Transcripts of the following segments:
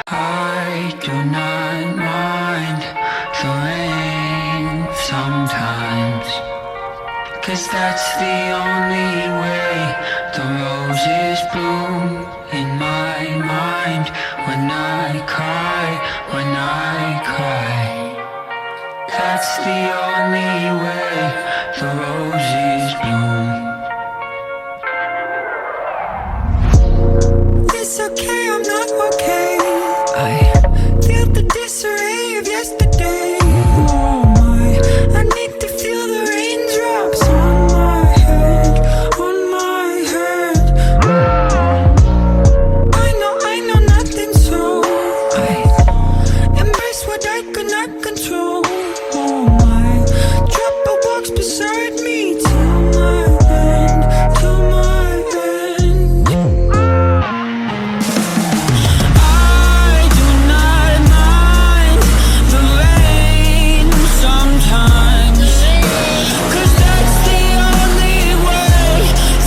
I do not mind the rain sometimes, 'cause that's the only way the roses bloom in my mind. When I cry, when I cry, that's the only way the roses bloom. It's okay, I'm not okay. I feel the disarray of yesterday. Oh my, I need to feel the raindrops on my head, on my head. I know nothing, so I embrace what I could not control. Oh my, trouble walks beside me till my end, till my end. I do not mind the rain sometimes, 'cause that's the only way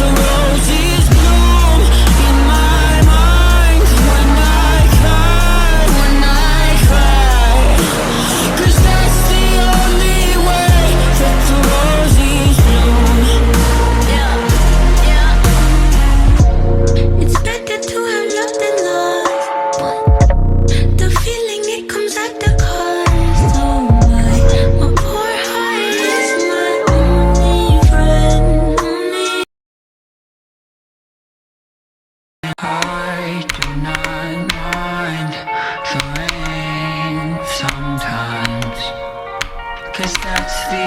the roses bloom in my mind. When I cry, when I cry, 'cause that's the only way that the roses bloom. It's better to have loved than lost, but the feeling it comes at the cost. Oh my poor heart is my only friend. I do not mind the rain sometimes, 'cause that's the